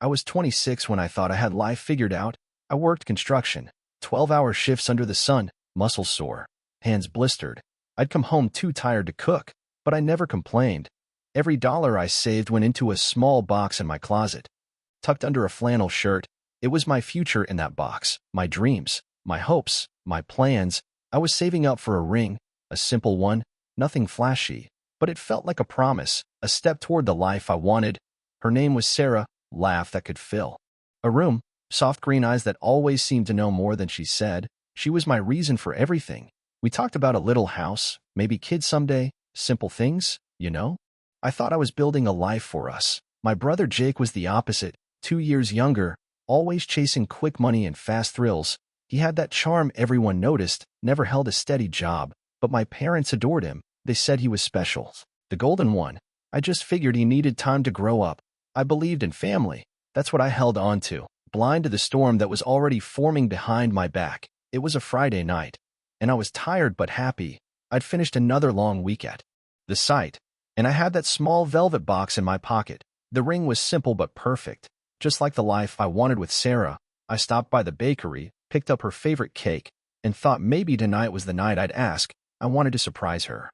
I was 26 when I thought I had life figured out. I worked construction, 12-hour shifts under the sun, muscles sore, hands blistered. I'd come home too tired to cook, but I never complained. Every dollar I saved went into a small box in my closet. Tucked under a flannel shirt, it was my future in that box, my dreams, my hopes, my plans. I was saving up for a ring, a simple one, nothing flashy, but it felt like a promise, a step toward the life I wanted. Her name was Sarah, laugh that could fill a room, soft green eyes that always seemed to know more than she said. She was my reason for everything. We talked about a little house, maybe kids someday, simple things, you know? I thought I was building a life for us. My brother Jake was the opposite, 2 years younger, always chasing quick money and fast thrills. He had that charm everyone noticed, never held a steady job, but my parents adored him. They said he was special. The golden one. I just figured he needed time to grow up. I believed in family. That's what I held on to, blind to the storm that was already forming behind my back. It was a Friday night, and I was tired but happy. I'd finished another long week at the site, and I had that small velvet box in my pocket. The ring was simple but perfect, just like the life I wanted with Sarah. I stopped by the bakery, picked up her favorite cake, and thought maybe tonight was the night I'd ask. I wanted to surprise her.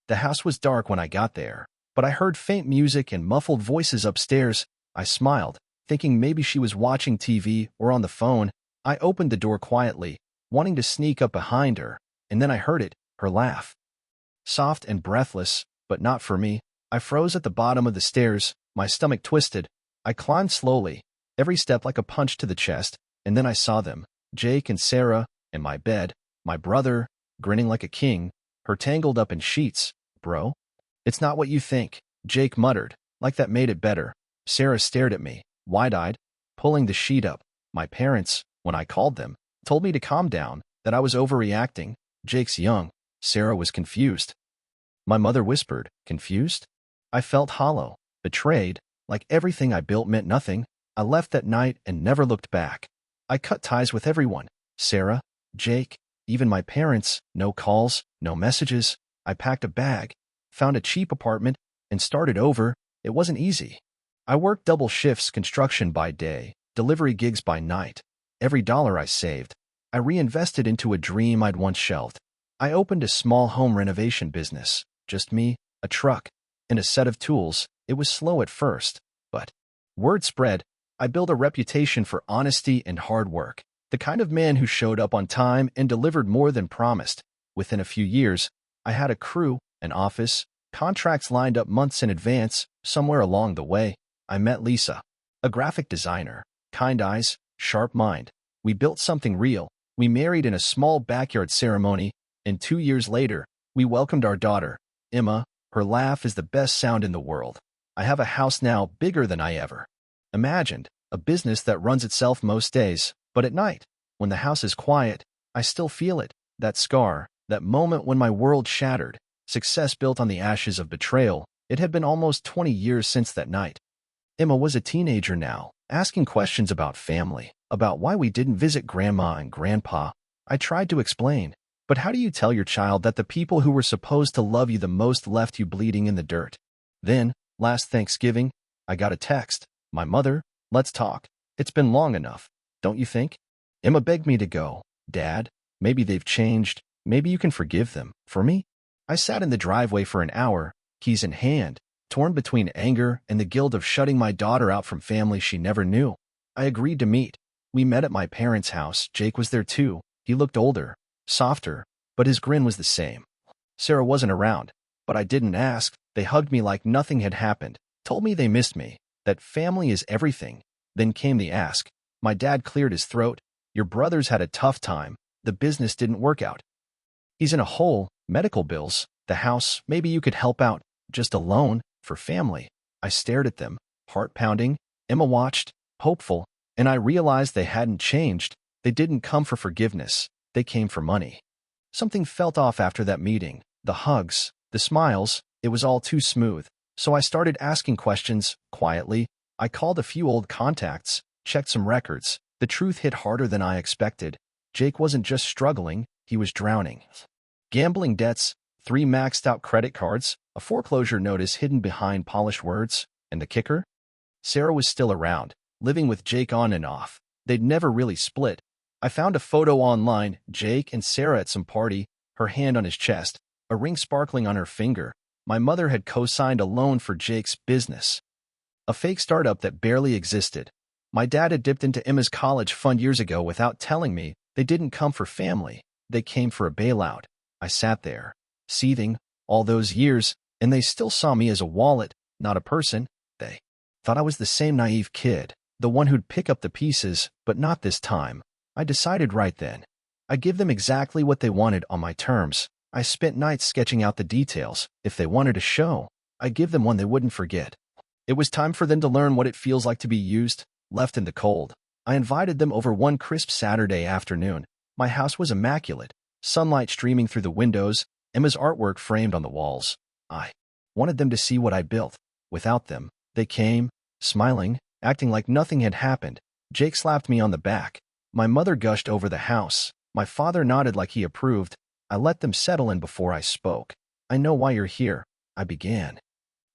The house was dark when I got there, but I heard faint music and muffled voices upstairs. I smiled, thinking maybe she was watching TV or on the phone. I opened the door quietly, wanting to sneak up behind her, and then I heard it, her laugh. Soft and breathless, but not for me. I froze at the bottom of the stairs, my stomach twisted. I climbed slowly, every step like a punch to the chest, and then I saw them, Jake and Sarah, in my bed, my brother, grinning like a king, her tangled up in sheets. Bro? It's not what you think, Jake muttered, like that made it better. Sarah stared at me, wide-eyed, pulling the sheet up. My parents, when I called them, told me to calm down, that I was overreacting. Jake's young. Sarah was confused. My mother whispered, confused? I felt hollow, betrayed, like everything I built meant nothing. I left that night and never looked back. I cut ties with everyone. Sarah, Jake, even my parents. No calls, no messages. I packed a bag, found a cheap apartment, and started over. It wasn't easy. I worked double shifts, construction by day, delivery gigs by night. Every dollar I saved, I reinvested into a dream I'd once shelved. I opened a small home renovation business, just me, a truck, and a set of tools. It was slow at first, but word spread. I built a reputation for honesty and hard work, the kind of man who showed up on time and delivered more than promised. Within a few years, I had a crew, an office, contracts lined up months in advance. Somewhere along the way, I met Lisa, a graphic designer, kind eyes, sharp mind. We built something real. We married in a small backyard ceremony, and 2 years later, we welcomed our daughter, Emma. Her laugh is the best sound in the world. I have a house now bigger than I ever imagined, a business that runs itself most days, but at night, when the house is quiet, I still feel it, that scar, that moment when my world shattered. Success built on the ashes of betrayal. It had been almost 20 years since that night. Emma was a teenager now, asking questions about family, about why we didn't visit Grandma and Grandpa. I tried to explain, but how do you tell your child that the people who were supposed to love you the most left you bleeding in the dirt? Then, last Thanksgiving, I got a text. My mother, let's talk. It's been long enough, don't you think? Emma begged me to go. Dad, maybe they've changed. Maybe you can forgive them. For me? I sat in the driveway for an hour, keys in hand, torn between anger and the guilt of shutting my daughter out from family she never knew. I agreed to meet. We met at my parents' house. Jake was there too. He looked older, softer, but his grin was the same. Sarah wasn't around, but I didn't ask. They hugged me like nothing had happened, told me they missed me, that family is everything. Then came the ask. My dad cleared his throat. Your brother's had a tough time. The business didn't work out. He's in a hole, medical bills, the house. Maybe you could help out, just a loan, for family. I stared at them, heart pounding. Emma watched, hopeful, and I realized they hadn't changed. They didn't come for forgiveness. They came for money. Something felt off after that meeting. The hugs, the smiles, it was all too smooth. So I started asking questions, quietly. I called a few old contacts, checked some records. The truth hit harder than I expected. Jake wasn't just struggling, he was drowning. Gambling debts, 3 maxed-out credit cards, a foreclosure notice hidden behind polished words, and the kicker? Sarah was still around, living with Jake on and off. They'd never really split. I found a photo online, Jake and Sarah at some party, her hand on his chest, a ring sparkling on her finger. My mother had co-signed a loan for Jake's business, a fake startup that barely existed. My dad had dipped into Emma's college fund years ago without telling me. They didn't come for family. They came for a bailout. I sat there, seething, all those years, and they still saw me as a wallet, not a person. They thought I was the same naive kid, the one who'd pick up the pieces, but not this time. I decided right then. I'd give them exactly what they wanted on my terms. I spent nights sketching out the details. If they wanted a show, I'd give them one they wouldn't forget. It was time for them to learn what it feels like to be used, left in the cold. I invited them over one crisp Saturday afternoon. My house was immaculate, sunlight streaming through the windows, Emma's artwork framed on the walls. I wanted them to see what I built. Without them, they came, smiling, acting like nothing had happened. Jake slapped me on the back. My mother gushed over the house. My father nodded like he approved. I let them settle in before I spoke. I know why you're here, I began.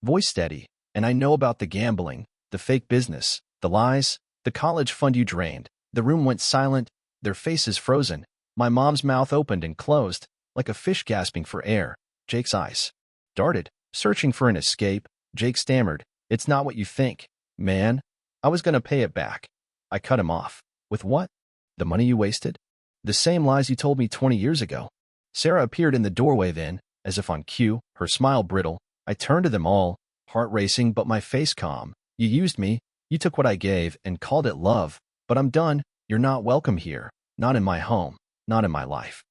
Voice steady, and I know about the gambling, the fake business, the lies, the college fund you drained. The room went silent, their faces frozen. My mom's mouth opened and closed, like a fish gasping for air. Jake's eyes darted, searching for an escape. Jake stammered, "It's not what you think, man. I was gonna pay it back." I cut him off. "With what? The money you wasted? The same lies you told me 20 years ago." Sarah appeared in the doorway then, as if on cue, her smile brittle. I turned to them all, heart racing but my face calm. "You used me, you took what I gave and called it love, but I'm done. You're not welcome here, not in my home, not in my life.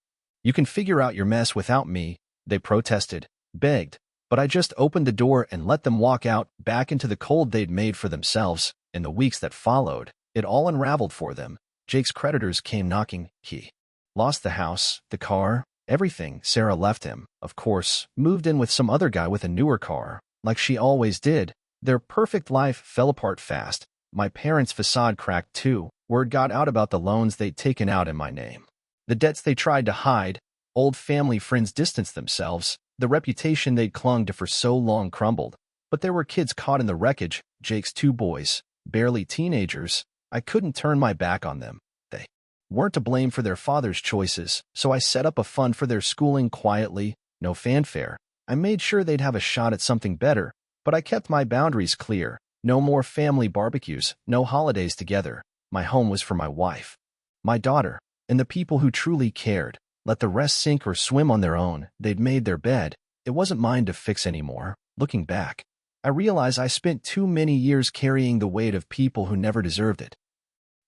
You can figure out your mess without me." They protested, begged, but I just opened the door and let them walk out, back into the cold they'd made for themselves. In the weeks that followed, it all unraveled for them. Jake's creditors came knocking. He lost the house, the car, everything. Sarah left him, of course, moved in with some other guy with a newer car, like she always did. Their perfect life fell apart fast. My parents' facade cracked too. Word got out about the loans they'd taken out in my name, the debts they tried to hide. Old family friends distanced themselves. The reputation they'd clung to for so long crumbled. But there were kids caught in the wreckage, Jake's 2 boys, barely teenagers. I couldn't turn my back on them. They weren't to blame for their father's choices, so I set up a fund for their schooling quietly, no fanfare. I made sure they'd have a shot at something better, but I kept my boundaries clear. No more family barbecues, no holidays together. My home was for my wife, my daughter, and the people who truly cared. Let the rest sink or swim on their own. They'd made their bed. It wasn't mine to fix anymore. Looking back, I realize I spent too many years carrying the weight of people who never deserved it.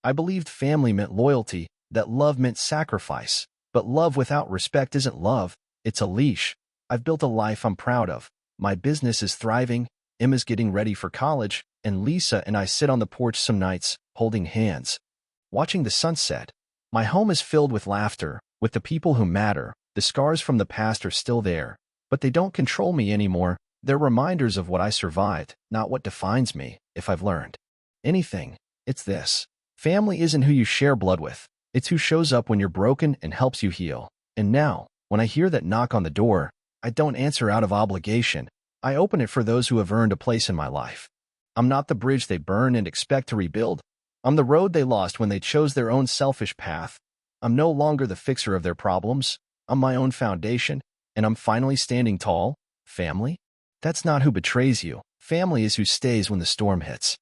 I believed family meant loyalty, that love meant sacrifice. But love without respect isn't love, it's a leash. I've built a life I'm proud of. My business is thriving, Emma's getting ready for college, and Lisa and I sit on the porch some nights, holding hands, watching the sunset. My home is filled with laughter, with the people who matter. The scars from the past are still there, but they don't control me anymore. They're reminders of what I survived, not what defines me. If I've learned anything, it's this. Family isn't who you share blood with. It's who shows up when you're broken and helps you heal. And now, when I hear that knock on the door, I don't answer out of obligation. I open it for those who have earned a place in my life. I'm not the bridge they burn and expect to rebuild. I'm the road they lost when they chose their own selfish path. I'm no longer the fixer of their problems. I'm my own foundation, and I'm finally standing tall. Family? That's not who betrays you. Family is who stays when the storm hits.